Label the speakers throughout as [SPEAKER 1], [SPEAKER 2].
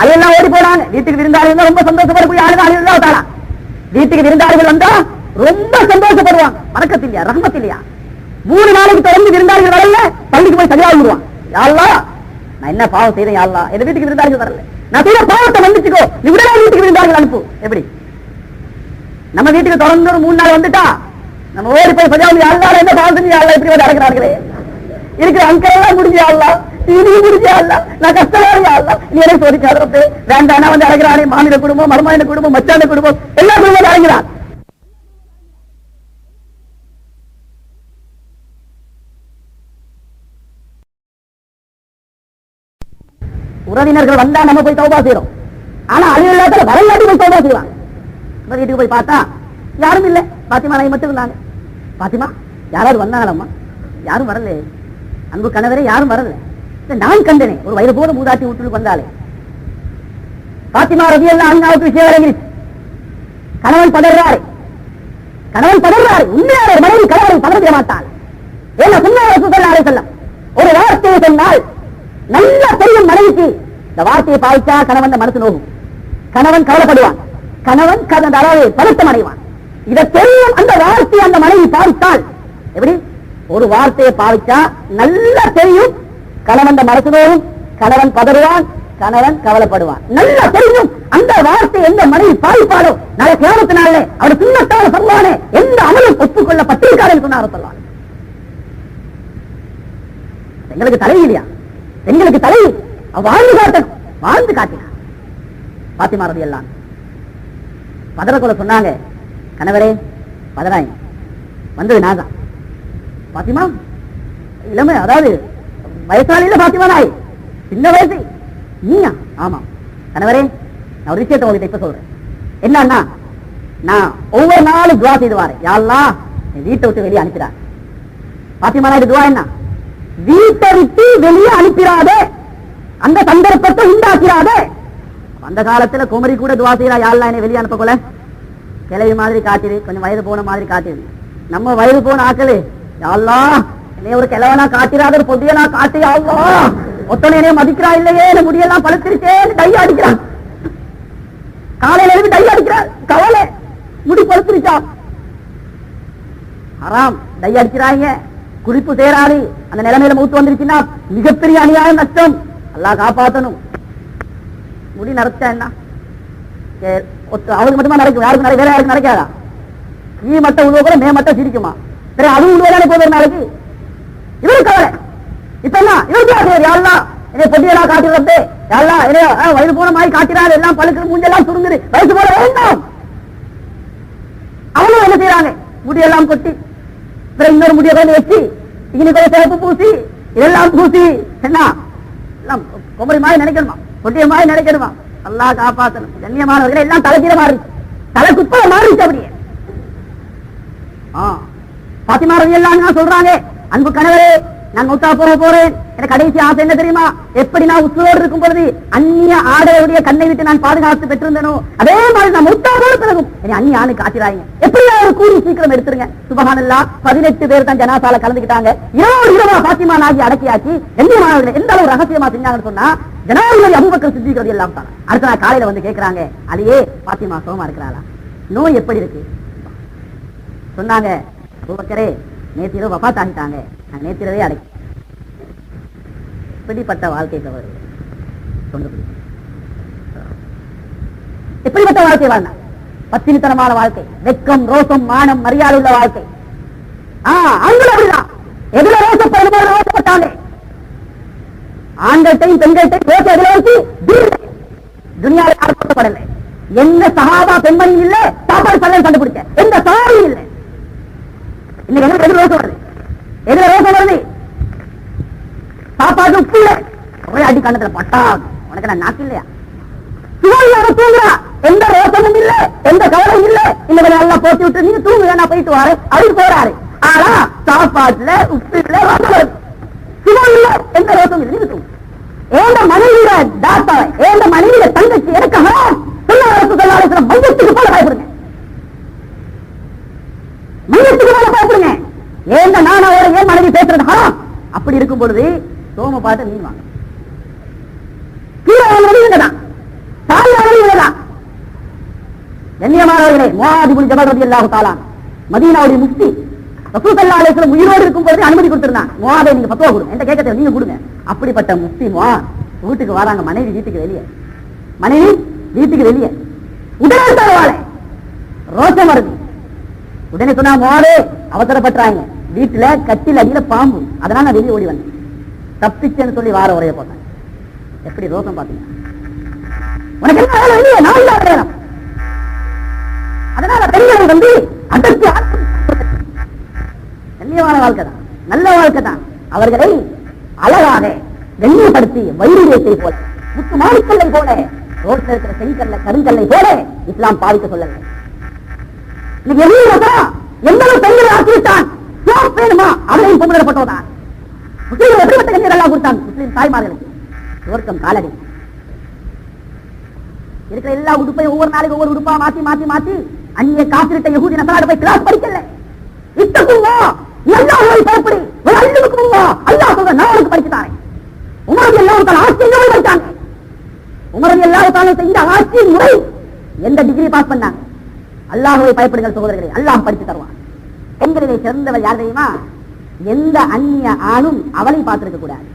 [SPEAKER 1] அதெல்லாம் ஓடி போனாங்க. வீட்டுக்கு விருந்தாளிகள் ரொம்ப சந்தோஷப்படக்கூடிய ஆளுதான். வீட்டுக்கு விருந்தாளிகள் வந்தா ரொம்ப சந்தோஷப்படுவாங்க. வணக்கத்து இல்லையா, ரஹ்மத் இல்லையா? 3 நாளைக்கு தொடர்ந்து விருந்தாளிகள் வரல, பள்ளிக்கு போய் சரியா விடுவான். யாழ்லா நான் என்ன பாவம் செய்தேன், யாழ்லா என் வீட்டுக்கு விருந்தாளிகள் வரல, நான் செய்த பாவத்தை வந்துச்சுக்கோ, நீ விடவே வீட்டுக்கு விருந்தாளிகள் அனுப்பு. எப்படி நம்ம வீட்டுக்கு தொடர்ந்து ஒரு 3 நாள் வந்துட்டா நம்ம ஓடி போய் சரியா யாழ்லா என்ன பாவம் செஞ்சு யாழ்லா இப்படி வந்து அடக்கிறார்களே, இருக்கிற அங்கெல்லாம் எல்லாம் முடிஞ்சு யாழ்லா, முடிஞ்சு யாழ்லா, நான் கஷ்டமா யாழ்லா, நீ எனக்கு சோதிக்காத வேண்டாம் வந்து அடக்கிறானே. மாநில குடும்பம், மருமாநில குடும்பம், மச்சான குடும்பம், எல்லா குடும்பம் அடங்கிறான். உறவினர்கள் வந்தா நம்ம போய் தௌபா செய்யறோம். ஆனா அலுவலகத்துல வரலாட்டி போய் தௌபா செய்வாங்க. வீட்டுக்கு போய் பார்த்தா யாரும் இல்ல, பாத்திமா நாய் மட்டும் இருந்தாங்க. பாத்திமா யாராவது வந்தாங்களம்மா? யாரும் வரல. அன்பு கணவரே யாரும் வரல. நான் கண்டனே ஒரு வயது போல மூதாட்டி வீட்டுக்கு வந்தாலே. பாத்திமா ரலியல்லாஹு அன்ஹாவுக்கு விஷயம் இறங்கிருச்சு. கணவன் பதறாரு. உண்மையான மனைவி கணவன் பதற மாட்டாள். ஏன்னா சுன்னத் ரசூலுல்லாஹி அலைஹி வஸல்லம் ஒரு வார்த்தையை சொன்னால் நல்ல தெரியும் மனைவிக்கு இந்த வார்த்தையை பாவிச்சா கணவன் மனசு நோகும், கணவன் கவலைப்படுவான், கணவன் அதாவது பதட்டம் அடைவான். இதை தெரியும் அந்த வார்த்தையை அந்த மனைவி பாவித்தால் எப்படி ஒரு வார்த்தையை பாவிச்சா நல்ல தெரியும் கணவன் மனசு நோகும், கணவன் பதறுவான், கணவன் கவலைப்படுவான். நல்ல தெரியும் அந்த வார்த்தை எந்த மனைவி பாவிப்பாளோ நாளை கியாமத்தினாலே அவர் சுன்னத்தான சொல்வானே எந்த அமலும் ஒப்புக்கொள்ளப்பட்டிருக்காரு சொன்னார் சொல்வான். எங்களுக்கு தலை இல்லையா, எங்களுக்கு தலை வாழ்ந்து காட்டணும், வாழ்ந்து காட்டினார். பாத்திமா ரலியல்லாஹு பதறக்குள்ள சொன்னாங்க, கணவரே பதறாய் வந்தது நான் தான். பாத்திமா இளமை, அதாவது வயசாளியில பாத்திமா நாய், சின்ன வயசு நீயா? ஆமா கணவரே, நான் ஒரு விஷயத்தை உங்ககிட்ட இப்ப சொல்றேன். என்னன்னா நான் ஒவ்வொரு நாளும் துவா செய்து வாரேன், யா அல்லாஹ் என் வீட்டை விட்டு வெளியே அனுப்பிடார். பாத்திமா நாயுடு துவா என்ன? வீட்டை விட்டு வெளியே அனுப்பிடாதே, அந்த சந்தர்ப்பத்தை உண்டாக்கிறாதே. அந்த காலத்துல குமரி கூட துவா செய்யறா, யா அல்லாஹ் என்னை வெளியே அனுப்ப கொள்ள கிளவி மாதிரி காட்டிரு, கொஞ்சம் வயது போன மாதிரி காட்டிரு. நம்ம வயது போன ஆக்களு, யா அல்லாஹ் என்னை ஒரு கிழவனா காட்டிராத, ஒரு பொடியனா காட்டி, யா அல்லாஹ் ஒத்தனை என்னைய மதிக்கிறா இல்லையே, என் முடியெல்லாம் பழுத்திருச்சே, டை அடிக்கிறான், காலையில எழுதி டை அடிக்கிறான், கவலை முடி பழுத்திருச்சா, ஹராம் டை அடிக்கிறாங்க, குறிப்பு சேராது, அந்த நிலைமையில மூத்து வந்துருச்சுன்னா மிகப்பெரிய அநியாயம், நஷ்டம். அல்லாஹ் காப்பாற்றணும். முடி நடத்தா என்ன அவருக்கு மட்டுமா நடக்கும், யாருக்கு வேற யாருக்கு நடக்காதா? நீ மட்டும் உழுவ கூட மே மட்டும் சிரிக்குமா? சரி அது உழுவதானே போது நாளைக்கு. இவருக்கு கவலை இப்ப என்ன, இவருக்கு யாரெல்லாம் என்னை பொட்டியெல்லாம் காட்டுறது, யாரெல்லாம் என்னைய வயது போன மாதிரி காட்டினாரு, எல்லாம் பழுக்கு மூஞ்செல்லாம் சுருங்குது, வயசு போல வேண்டாம். அவங்களும் என்ன செய்யறாங்க, முடியெல்லாம் கொட்டி இன்னொரு முடிய கொஞ்சம் வச்சு இன்னைக்கு சிறப்பு பூசி இதெல்லாம் பூசி என்ன எல்லாம் குமரி மாதிரி நினைக்கணுமா, பொட்டிய மாதிரி நினைக்கணுமா? அல்லாஹ் காப்பாற்றணும். கண்ணியமானவர்களை எல்லாம் தலைகீழ மாறி, தலை குப்பை மாறிச்சு அப்படியே. பாத்திமா ரலியல்லாஹு சொல்றாங்க, அன்பு கணவரே நான் மௌத்தா போறேன், எனக்கு கடைசி ஆசை என்ன தெரியுமா? எப்படி நான் உசுரோடு இருக்கும் பொழுது அந்நிய ஆடையுடைய கண்ணை விட்டு நான் பாதுகாத்து பெற்றிருந்தேனோ அதே மாதிரி நான் மௌத்தா போன பிறகும் என்னை அந்நிய ஆணுக்கு ஆத்திராங்க. எப்படி ஒரு கூலி சீக்கிரம் எடுத்துருங்க. சுபஹானல்லாஹ் 18 பேர் தான் ஜனாசால கலந்துக்கிட்டாங்க. இரவா பாத்திமா நாகி அடக்கியாச்சு. கண்ணியமானவர்கள் எந்த அளவு ரகசியமா செஞ்சாங்கன்னு சொன்னா, ஜனாதிபதி அபூபக்கர் சித்திக் ரலியல்லாஹு தஆலா அடுத்த நாள் காலையில வந்து கேட்கிறாங்க, அதையே பாத்திமா சோமா இருக்கிறாளா, நோய் எப்படி இருக்கு? சொன்னாங்க, அபூபக்கரே நேற்று இரவு வஃபாத் ஆகிட்டாங்க, நான் நேற்று இரவே அடக்கி. இப்படிப்பட்ட வாழ்க்கை தவறு, எப்படிப்பட்ட வாழ்க்கை வாழ்ந்தா? பத்தினித்தனமான வாழ்க்கை, வெக்கம், ரோசம், மானம், மரியாதை உள்ள வாழ்க்கை. ஆண்கள் அப்படிதான், எதுல ரோசப்பட்டாங்க, ஆண்கள்டையும் பெண்கள்டையும் ரோசம் எதுல வச்சு துனியாவில் ஆர்ப்பட்டப்படலை. எந்த சஹாபா பெண்மணி இல்ல சாப்பாடு சல்லல் கண்டுபிடிச்ச எந்த சஹாபியும் இல்லை. இன்னைக்கு எதுல ரோசம் வருது, எதுல ரோசம் வருது? சாப்பாடு உப்பு இல்ல, ஒரே அடி கண்ணத்துல பட்டா, உனக்கு நான் நாக்கு இல்லையா? சுவையாக தூங்குறா, எந்த ரோசமும் இல்ல, எந்த கவலையும் இல்ல. இந்த நல்லா போட்டு விட்டு நீங்க தூங்குங்க, நான் போயிட்டு வாரு அவரு போறாரு. ஆனா சாப்பாட்டுல உப்பு இல்ல, ரோசம் வருது. சுவை இல்ல, எந்த ரோசம் இல்லை, நீங்க தூங்கு. ஏந்த மனைவியில தாத்தா, ஏந்த மனைவியில தங்கச்சி எனக்கு மையத்துக்கு போல பயப்படுங்க, மையத்துக்கு போல பயப்படுங்க. ஏந்த நானோட ஏன் மனைவி பேசுறது அப்படி இருக்கும் பொழுது சோம பார்த்து மீன் வாங்க, கீழே கண்ணியமானவர்களே, முஆத் இப்னு ஜபல் ரலியல்லாஹு தஆலா மதீனாவுடைய முஃப்தி, ரசூல் ஸல்லல்லாஹு அலைஹி வஸல்லம் உயிரோடு இருக்கும் போது அனுமதி கொடுத்திருந்தாங்க, முஆதை நீங்க ஃபத்வா கொடுங்க, என்கிட்ட கேட்கறது நீங்க கொடுங்க. அப்படிப்பட்ட முஃப்தி முஆத் வீட்டுக்கு வராங்க, மனைவி வீட்டுக்கு வெளியே, மனைவி வீட்டுக்கு வெளியே, உடனே தருவாளே ரோஷம் வருது. உடனே சொன்னா, முஆதே அவசரப்பட்டாங்க, வீட்டுல கட்டில் அடியில பாம்பு, அதனால நான் வெளியே ஓடி வந்தேன், தப்பிச்சேன்னு சொல்லி வார உரைய போட்டேன். எப்படி ரோஷம் பாத்தீங்க? உனக்கு என்ன வேலை இல்லையே, நான் இல்லாத வேணும். அதனால பெண்களை வந்து அதற்கு கண்ணியமான வாழ்க்கை தான், நல்ல வாழ்க்கை தான். அவர்களை அழகாக கண்ணியப்படுத்தி வைரத்தை போல, முத்து மாணிக்கல்லை போல, ரோட்ல இருக்கிற செங்கல்ல கருங்கல்லை போல இஸ்லாம் பாதிக்க சொல்லல. எவ்வளவு பெண்களை ஆக்கிவிட்டான், வேணுமா அவளையும் பொங்கலிடப்பட்டோதான். முஸ்லீம்கள் எப்படிப்பட்ட கண்ணியர் எல்லாம் கொடுத்தான் முஸ்லீம் தாய்மார்களுக்கு. சுவர்க்கம் காலடி இருக்கிற எல்லா உடுப்பையும் ஒவ்வொரு நாளைக்கு ஒவ்வொரு உடுப்பா மாத்தி மாத்தி மாத்தி அந்நிய காத்திருட்ட யஹூதி நசராடு போய் கிளாஸ் படிக்கல. இத்தகுவா அல்லாஹ்வை பயப்படி, ஒரு அல்லுக்குவா அல்லாஹ் சொல்ற நான் உனக்கு படிச்சு தரேன். உமர் ரலியல்லாஹு தஆலா ஆட்சி எங்க படிச்சாங்க? உமர் ரலியல்லாஹு தஆலா செய்த ஆட்சி முறை எந்த டிகிரி பாஸ் பண்ணாங்க? அல்லாஹ்வை பயப்படுங்கள் சகோதரர்களே, அல்லாஹ் படித்து தருவான். பெண்களிலே சிறந்தவர் யார் தெரியுமா? எந்த அந்நிய ஆணும் அவளை பார்த்திருக்க கூடாது,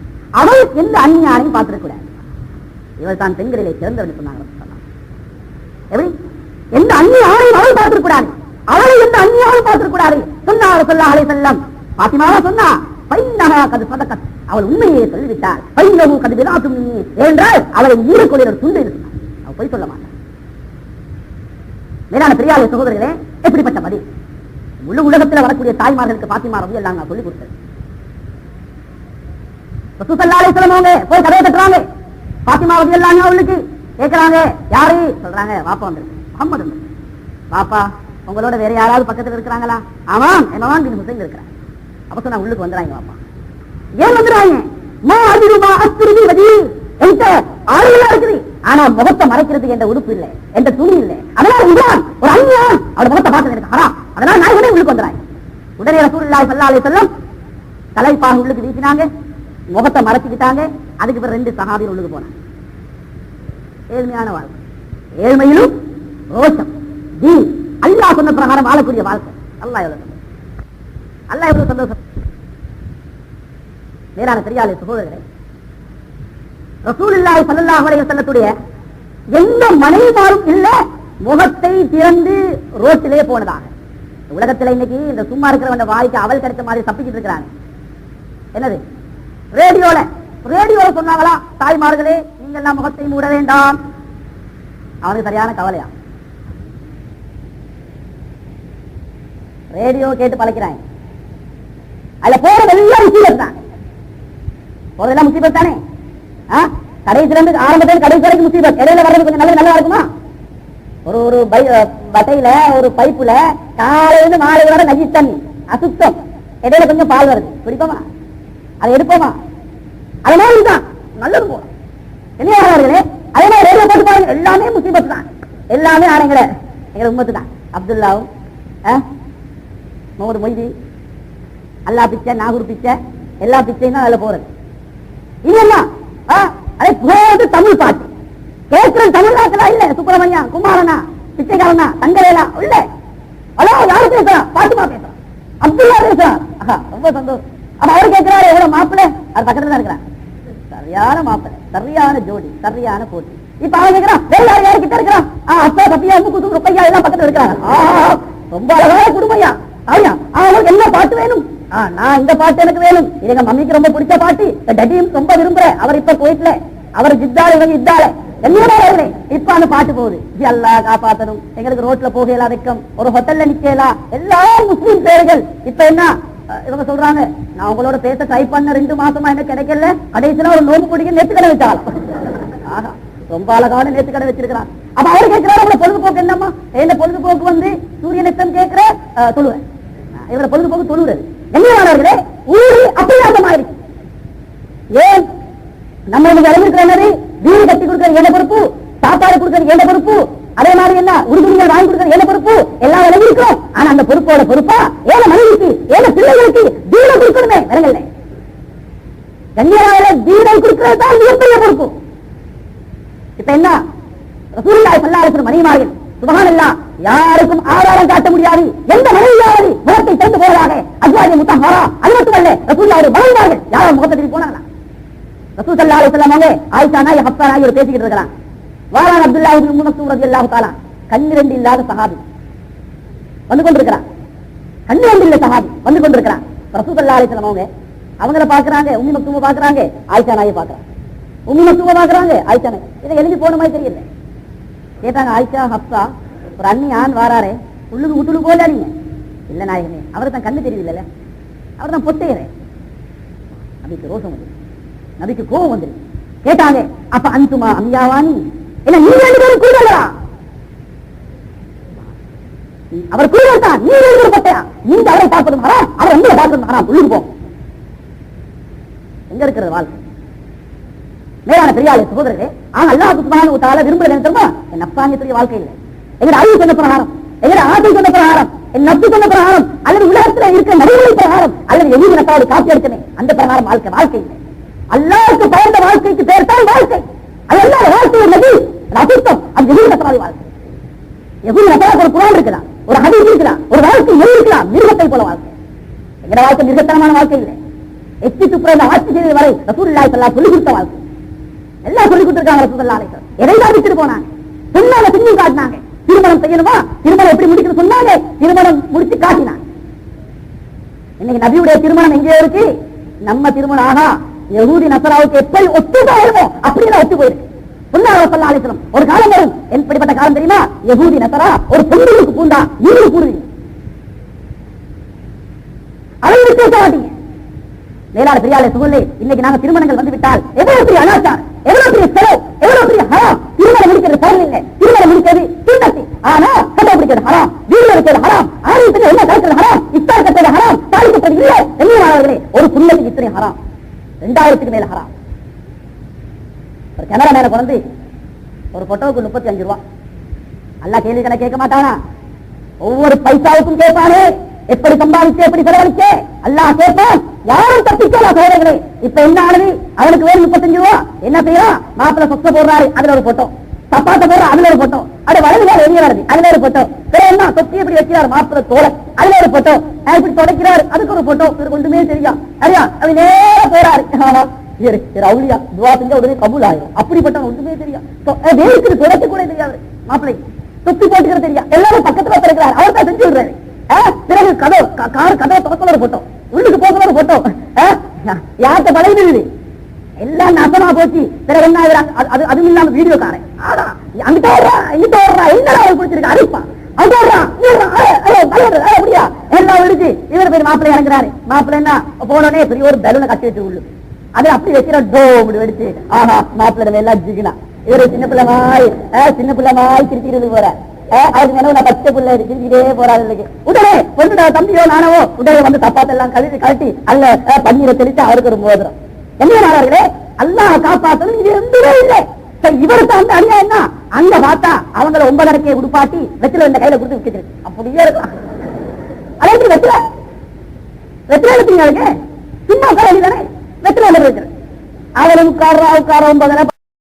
[SPEAKER 1] அவள் எந்த அந்நிய ஆணையும் பார்த்திருக்க கூடாது. இவர் தான் பெண்களிலே சிறந்தவர் சொன்னாங்க. எப்படி? எந்த அந்நிய ஆணையும் அவள் பார்த்திருக்க கூடாது, அவளை எந்த அந்நிய ஆணும் பார்த்திருக்க கூடாது சொன்னார் ஸல்லல்லாஹு அலைஹி வஸல்லம். பாத்திமாவா சொன்னா, பைன்னஹா கத் ஸதகத், அவள் உண்மையை சொல்லிவிட்டாள். பைன்னஹு கத் பிலாத்தும் என்றால் அவளை ஈரக்கொலையில் ஒரு துண்டு இருந்தார், அவள் போய் சொல்ல மாட்டாள். மேலான பெரியாரிய சகோதரர்களே, எப்படிப்பட்ட பதில் முழு உலகத்தில் வரக்கூடிய தாய்மார்களுக்கு பாத்திமா ரலியல்லாஹு அன்ஹா சொல்லி கொடுத்தது. ரசூல் ஸல்லல்லாஹு அலைஹி வஸல்லம் அவங்க போய் கதவை தட்டுறாங்க, பாத்திமா ரலியல்லாஹு அன்ஹா உள்ளுக்கு கேட்கறாங்க, யாரு? சொல்றாங்க, வாப்பா வந்திருக்கு, முஹம்மது வந்திருக்கு. வாப்பா, உங்களோட வேற யாராவது பக்கத்துல இருக்கிறாங்களா? ஆமாம், இமாம் பின் ஹுசைன் இருக்கிறாங்க. அப்ப சொன்னா உள்ளுக்கு வந்துறாங்க. வாப்பா ஏன் வந்துறாங்க? மா அதிருமா அஸ்திரி வதி, என்கிட்ட ஆளுகளா இருக்குது, ஆனா முகத்தை மறைக்கிறது என்ற உடுப்பு இல்லை, என்ற துணி இல்லை, அதனால உண்டான் ஒரு அந்நியன் அவட முகத்தை பார்த்து எனக்கு ஹராம், அதனால நான் உடனே உள்ளுக்கு வந்துறாங்க. உடனே ரசூலுல்லாஹி ஸல்லல்லாஹு அலைஹி வஸல்லம் தலைப்பாக உள்ளுக்கு வீசினாங்க, முகத்தை மறைச்சிக்கிட்டாங்க. அதுக்கு பிறகு 2 சஹாபிகள் உள்ளுக்கு போனாங்க. ஏழ்மையான வாழ்க்கை, ஏழ்மையிலும் ரோஷம், தீன், அல்லாஹ் சொன்ன பிரகாரம் வாழக்கூடிய வாழ்க்கை. அல்லாஹ் எவ்வளவு சந்தோஷம். மேலான பெரியாலே சகோதரர்களே, ரசூலுல்லாஹி ஸல்லல்லாஹு அலைஹி வஸல்லத்துடைய எந்த மனைவிமாரும் இல்ல முகத்தை திறந்து ரோட்டிலே போனதாக. உலகத்துல இன்னைக்கு இந்த சும்மா இருக்கிறவங்க வாய்க்கு அவள் கிடைச்ச மாதிரி தப்பிக்கிட்டு இருக்கிறாங்க. என்னது? ரேடியோல சொன்னாங்களா, தாய்மார்களே நீங்கள் எல்லாம் முகத்தை மூட வேண்டாம். அவனுக்கு சரியான கவலையா, ரேடியோ கேட்டு பழக்கிறாங்க. அதுல போறதெல்லாம் முசீபத் தான், போறதெல்லாம் முசீபத் தானே. கடைசில இருந்து ஆரம்பத்தில் கடைசி வரைக்கும் முசீபத், இடையில வர்றது கொஞ்சம் நல்லா இருக்குமா? ஒரு பட்டையில ஒரு பைப்புல காலையில மாலை வர நஜி தண்ணி அசுத்தம், இடையில கொஞ்சம் பால் வருது, குடிப்போமா? அதை எடுப்போமா? அது மாதிரிதான் நல்லது போல. இல்லையார்களே, அதே மாதிரி ரேடியோ போட்டு பாருங்க, எல்லாமே முசீபத் தான், எல்லாமே ஆணைங்களை எங்களை உம்மத்து தான். அப்துல்லாவும் முகமது மொய்தி, அல்லா பிச்சை, நாகூர் பிச்சை, எல்லா பிச்சையும் தான் அதுல போறது. இல்லைன்னா அதே போது தமிழ் பாட்டு கேட்கிற தமிழ்நாட்டுல இல்ல, சுப்பிரமணியா, குமாரனா, பிச்சைக்காரனா, தங்கவேலா இல்ல, அவ்வளோ யாரு பேசுறா? பாட்டுமா பேசுறான், அப்துல்லா பேசுறான். ரொம்ப சந்தோஷம். அப்ப அவர் கேட்கிறாரு, எவ்வளவு மாப்பிள்ளை? அது பக்கத்துல தான் இருக்கிறான், சரியான மாப்பிள்ளை, சரியான ஜோடி, சரியான போட்டி. இப்ப அவன் கேட்கிறான், வேற யாரு கிட்ட இருக்கிறான்? அப்பா சத்தியா, குது ருப்பையா எல்லாம் பக்கத்துல இருக்கிறாங்க. ரொம்ப அழகான குடும்பையா, ஐயா அவனுக்கு என்ன பாட்டு வேணும்? நான் இந்த பாட்டு எனக்கு வேணும், எங்க மம்மிக்கு ரொம்ப பிடிச்ச பாட்டு, டடியும் ரொம்ப விரும்புறேன், அவர் இப்ப போயிட்டுல, அவர் ஜித்தால இவங்க இத்தால என்ன இப்ப அந்த பாட்டு போகுது. அல்லா காப்பாத்தணும், எங்களுக்கு ரோட்ல போகலாம், வெக்கம், ஒரு ஹோட்டல்ல நிக்கலாம், எல்லாரும் முஸ்லீம் பேர்கள். இப்ப என்ன இவங்க சொல்றாங்க, நான் உங்களோட பேச ட்ரை பண்ண 2 மாசமா என்ன கிடைக்கல, கடைசியில ஒரு நோம்பு பிடிக்க நேத்து கடை வச்சாலும். ரொம்ப அழகான நேத்து கடை வச்சிருக்கிறான். அப்ப அவரு கேட்கிறாரு, உங்களை பொழுதுபோக்கு என்னம்மா? என்ன பொழுதுபோக்கு வந்து சூரிய நெத்தம் கேட்கிற தொழுவேன், இவரை பொழுதுபோக்கு தொழுவுறது. என்னவானவர்களே, ஊரு அப்பியாசமாயிருக்கு. ஏன் நம்மளுக்கு அறிவிக்கிறது? வீடு கட்டி கொடுக்கிறது என்ன பொறுப்பு, சாப்பாடு கொடுக்கிறது என்ன பொறுப்பு, அதே மாதிரி என்ன உறுதுணைகள் வாங்கி கொடுக்கிறது என்ன பொறுப்பு, எல்லாம் விளங்கிருக்கிறோம். ஆனா அந்த பொறுப்போட பொறுப்பா ஏழை மனைவிக்கு, ஏழை பிள்ளைகளுக்கு வீடை கொடுக்கணுமே, விலங்கல்ல கண்ணியராக வீடை கொடுக்கிறது தான் மிகப்பெரிய பொறுப்பு. இப்ப என்ன, ரசூலுல்லாஹி ஸல்லல்லாஹு அலைஹி வஸல்லம் மனைவிமார்கள் சுபஹானல்லாஹ், யாருக்கும் ஆதாரம் காட்ட முடியாது. எந்த மனைவியாவது முகத்தை திறந்து போவதாக அஸ்வாஜி முத்தஹரா, அது மட்டுமல்ல ரசூலுல்லாஹ் ஒரு மனைவியார்கள் யாரும் முகத்தை திருப்பி போனாங்களா? ரசூல் ஸல்லல்லாஹு அலைஹி வஸல்லம் அவங்க ஆயிஷா நாய் ஹப்ஸா நாய் ஒரு பேசிக்கிட்டு இருக்கலாம். வாரான் அப்துல்லாஹ் இப்னு உம்மு மக்தூம் ரலியல்லாஹு தஆலா, கண்ணிரண்டு இல்லாத சஹாபி வந்து கொண்டிருக்கிறார். கண்ணிரண்டு இல்ல சஹாபி வந்து கொண்டிருக்கிறார். ரசூல் ஸல்லல்லாஹு அலைஹி வஸல்லம் அவங்க அவங்கள பாக்குறாங்க, உம்மு மக்தூம பாக்குறாங்க, ஆயிஷா நாயை பாக்குறாங்க. உம்மு மக்தூம பாக்குறாங்க, ஆயிஷா நாய். இதை எழுதி போன மாதிரி தெரியல. கேட்டாங்க, ஆயிஷா ஹப்ஸா, ஒரு அண்ணி ஆண் வாராரே, உள்ளுக்கு முட்டுக்கு போல நீங்க? இல்ல நாயகனே, அவரை தான் கண்ணு தெரியல, அவர் தான் பொட்டையரே. நபிக்கு ரோஷம் வந்து, நபிக்கு கோபம் வந்து கேட்டாங்க, அப்ப அந்துமா அம்யாவானி, என்ன நீங்க ரெண்டு பேரும் கூடலா? அவர் கூடத்தான், நீ ரெண்டு பேரும் பொட்டையா? நீங்க அவரை பார்ப்பதும் ஹராம், அவர் உங்களை பார்ப்பதும் ஹராம். உள்ளுக்கு போ. எங்க இருக்கிறது வாழ்க்கை? மேலான பெரியாளே சகோதரர்களே, ஆனா அல்லாஹ் சுப்ஹானஹு வ தஆலா விரும்புறது என்ன தெரியுமா? என் நப்சானியத்துடைய வாழ்க்கை இல்லை, எங்க அறிவு சொன்ன பிரகாரம், எங்க ஆசை சொன்ன பிரகாரம், என் நப்சு சொன்ன பிரகாரம், அல்லது உலகத்தில் இருக்கிற நடைமுறை பிரகாரம், அல்லது எவ்வளவு நப்பாவோட காப்பி எடுத்தனே அந்த பிரகாரம் வாழ்க்கை வாழ்க்கை இல்லை. அல்லாஹ்வுக்கு பயந்த வாழ்க்கைக்கு பேர் தான் வாழ்க்கை. அது அல்லாஹ் வாழ்க்கை நபி அசுத்தம், அது எவ்வளவு நப்பாவோட வாழ்க்கை. எவ்வளவு நப்பாவுக்கு ஒரு குர்ஆன் இருக்கலாம், ஒரு ஹதீஸ் இருக்கலாம், ஒரு வாழ்க்கை இருக்கலாம், மிருகத்தை போல வாழ்க்கை. எங்க வாழ்க்கை மிருகத்தனமான வாழ்க்கை இல்லை. எச்சி துப்புற ஆட்சி செய்த வரை ரசூலுல்லாஹி ஸல்லல்லாஹு அலைஹி வஸல்லம் சொல்லிக் கொடுத்த வாழ்க்கை எல்லாம் சொல்லிக் கொடுத்திருக்காங்க. ரசூலுல்லாஹி அலைஹி வஸல்லம் எதைதான் விட்டுட்டு போனாங்க, சொன்னாங்க, செஞ்சு காட்டினாங்க. திருமணம் செய்யணுமா, திருமணம் எப்படி முடிக்கணும் சொன்னாங்க, திருமணம் முடிச்சு காட்டினாங்க. இன்னைக்கு நபியுடைய திருமணம் எங்கே இருக்கு? நம்ம திருமணம் ஆகா யஹூதி நஸராவுக்கு எப்படி ஒத்து போயிருமோ அப்படியே ஒத்து போயிருக்கு. சொன்னாங்க ரசூலுல்லாஹி அலைஹி வஸல்லம், ஒரு காலம் வரும், எப்படிப்பட்ட காலம் தெரியுமா? யஹூதி நஸரா ஒரு பொண்ணுக்கு பூண்டா நீங்க கூடுவீங்க, அதை பேச மாட்டீங்க. மேலான பெரியாளே சகோதரர்களே, இன்னைக்கு நாங்க திருமணங்கள் வந்து விட்டால் எவ்வளவு பெரிய அனாச்சாரம், எவ்வளவு பெரிய செலவு, எவ்வளவு பெரிய ஹராம். திருமணம் முடிக்கிறது பயன் இல்லை, திருமணம் முடிக்கிறது சுன்னத்து. ஆனா கட்ட பிடிக்கிறது ஹராம், வீடு எடுக்கிறது ஹராம், ஆரோக்கியத்தில் என்ன கலக்கிறது ஹராம், இஃப்தார் கட்டுறது ஹராம், தாலி கட்டுறது இல்லை. என்னவர்களே, ஒரு சுன்னத்துக்கு இத்தனை ஹராம், 2000க்கு மேல ஹராம். ஒரு கேமரா மேல குழந்தை ஒரு போட்டோவுக்கு 35 ரூபாய். அல்லாஹ் கேள்வி கணக்கு கேட்க மாட்டானா? ஒவ்வொரு பைசாவுக்கும் கேட்பானே, எப்படி சம்பாதிச்சு எப்படி செலவழிச்சே அல்லாஹ் கேட்பான். யாரும் தப்பிக்கலாம் சோதனைகளே. இப்ப என்ன ஆனது? அவனுக்கு வேறு 35 ரூபா. என்ன செய்யலாம்? மாப்பிள்ள சொத்த போடுறாரு, அதுல ஒரு போட்டோ, தப்பாத்த போடுற அதுல ஒரு போட்டோ, அது வலதுகால வெளியே வருது அதுல ஒரு போட்டோ, என்ன தொப்பி எப்படி வைக்கிறார் மாப்பிள்ள தோலை அதுல ஒரு போட்டோ, இப்படி தொடக்கிறாரு அதுக்கு ஒரு போட்டோ. ஒன்றுமே தெரியும் அறியா, அவன் நேர போறாரு, அவுளியா துவா செஞ்சா உடனே கபூல் ஆயிரும். அப்படிப்பட்ட ஒன்றுமே தெரியும், வேலைக்கு தொடக்க கூட தெரியாது. மாப்பிள்ளை தொப்பி போட்டுக்கிற தெரியா, எல்லாரும் பக்கத்துல திறக்கிறார், அவர் தான் செஞ்சு விடுறாரு. பிறகு கதவு கார் கதவை தொடக்கல ஒரு போட்டோ, உள்ளுக்கு போகல ஒரு போட்டோ, யார்கிட்ட பழகுது எல்லாம் நாசமா போச்சு. பிறகு என்ன ஆகுறாங்க? அதுவும் இல்லாம வீடியோ காரன் அங்கிட்ட ஓடுறா இங்கிட்ட ஓடுறா, என்னடா அவர் பிடிச்சிருக்கு அரிப்பா அங்க ஓடுறான் அப்படியா எல்லாம் இருக்கு. இவர் பேர் மாப்பிள்ளை இறங்குறாரு. மாப்பிள்ளை என்ன போனோடனே பெரிய ஒரு பலூனை கட்டி வச்சு உள்ளு, அதை அப்படி வைக்கிற டோ அப்படி வெடிச்சு, ஆஹா மாப்பிள்ளை எல்லாம் ஜிகினா. இவரு சின்ன பிள்ளை மாய் திருச்சிக்கிறது போற, அவருக்கு நினைவு பச்சை பிள்ளை திருச்சிக்கிட்டே போறாரு. உடனே பொண்ணு தம்பியோ நானவோ உடனே வந்து தப்பாத்தெல்லாம் கழட்டி அல்ல பன்னீரை தெளித்து அவருக்கு ஒரு மோதிரம். என்ன நாளர்களே, அல்லாஹ் காப்பாத்தணும் இது எதுவுமே இல்லை. இவருக்கு அந்த அநியாயம் தான். அங்க பார்த்தா அவங்களை 9:30 உடுப்பாட்டி வெற்றில இந்த கையில கொடுத்து விற்கிறது. அப்படியே இருக்கலாம். அதற்கு வெற்றில எடுத்தீங்க, சும்மா கலை தானே வெற்றில இருக்கிறது. அவரை உட்கார 9:30